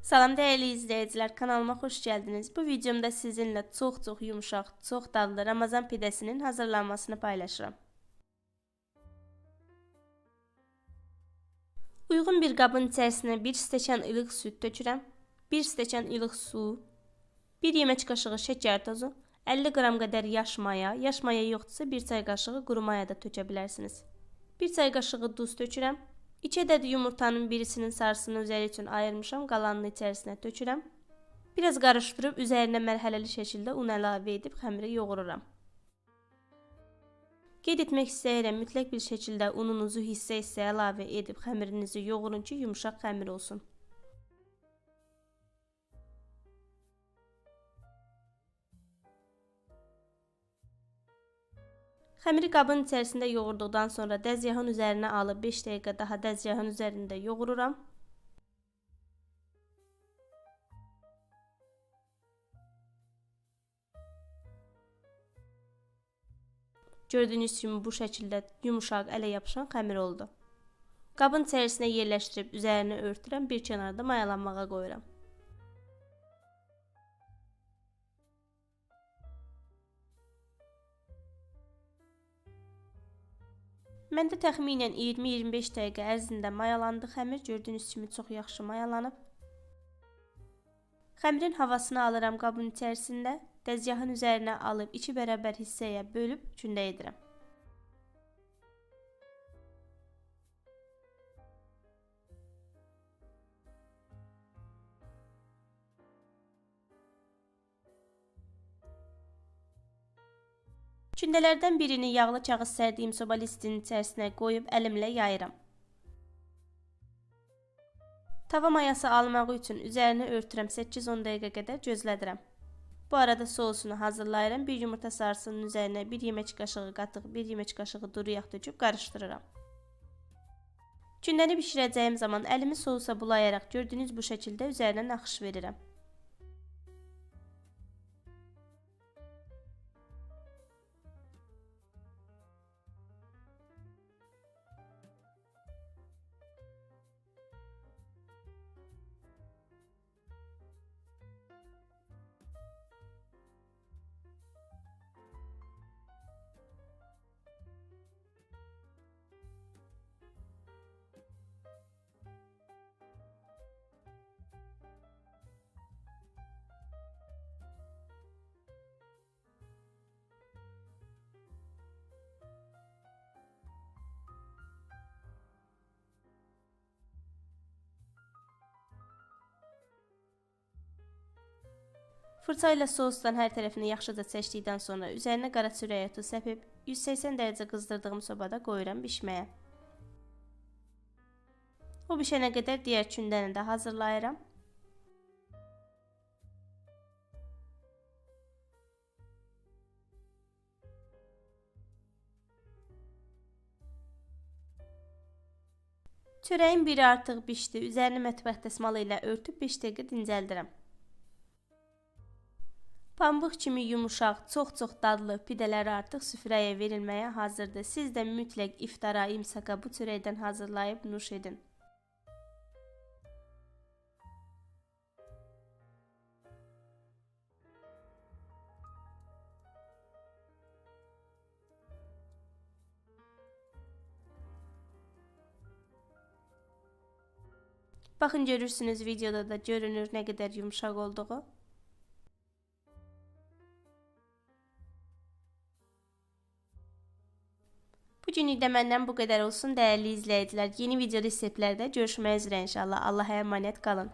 Salam değerli izleyiciler, kanalıma hoş geldiniz. Bu videomda sizinle çox yumuşaq, çox dadlı Ramazan pidesinin hazırlanmasını paylaşıram. Uyğun bir qabın içərisinə 1 stəkan ılıq süt tökürəm, 1 stəkan ılıq su, 1 yemək qaşığı şəkər tozu, 50 qram qədər yaş maya yoxdursa 1 çay qaşığı quru maya da tökə bilərsiniz. 1 çay qaşığı duz tökürəm. 2 ədəd yumurtanın birisinin sarısını üzəri üçün ayırmışam, qalanını içərisinə tökürəm. Biraz qarışdırıb üzərinə mərhələli şəkildə un əlavə edib xəmiri yoğururam. Qeyd etmək istəyirəm, mütləq bir şəkildə ununuzu hissə əlavə edib xəmirinizi yoğurun ki, yumuşaq xəmir olsun. Xəmiri qabın içərisində yoğurduqdan sonra dəzgahın üzərinə alıb 5 dəqiqə daha dəzgahın üzərində yoğururam. Gördüyünüz kimi bu şəkildə yumuşaq, ələ yapışan xəmir oldu. Qabın içərisinə yerləşdirib üzərini örtürəm, bir kənarda mayalanmağa qoyuram. Məndə təxminən 20-25 dəqiqə ərzində mayalandı xəmir, gördüyünüz kimi çox yaxşı mayalanıb. Xəmirin havasını alıram qabın içərisində, dəzgahın üzərinə alıb 2 bərabər hissəyə bölüb gündə edirəm. Gündələrdən birini yağlı kağız sərdiyim soba listinin içərisinə qoyub əlimlə yayıram. Tava mayası almaq üçün üzərini örtürəm, 8-10 dəqiqə qədər gözlədirəm. Bu arada sosunu hazırlayıram. 1 yumurta sarısının üzərinə 1 yemək qaşığı qatıq, 1 yemək qaşığı duru yağ töküb qarışdırıram. Gündəni bişirəcəyim zaman əlimi sousa bulayaraq gördüyünüz bu şəkildə üzərinə naxış verirəm. Fırça ilə sosdan hər tərəfini yaxşıca çəkdikdən sonra üzərinə qara çörək otu səpib 180 dərəcə qızdırdığım sobada qoyuram bişməyə. O bişənə qədər digər gündəni də hazırlayıram. Çörəyin biri artıq bişdi. Üzərini mətbəx dəsmalı ilə örtüb 5 dəqiqə dincəldirəm. Pambıq kimi yumuşaq, çox dadlı pidələr artıq süfrəyə verilməyə hazırdır. Siz də mütləq iftara, imsaka bu çörəkdən hazırlayıb nuş edin. Baxın, görürsünüz videoda da görünür nə qədər yumuşaq olduğu. Bugünlük də məndən bu qədər olsun, dəyərli izləyicilər. Yeni video reseptlərdə görüşmək üzrə inşallah. Allah'a emanet qalın.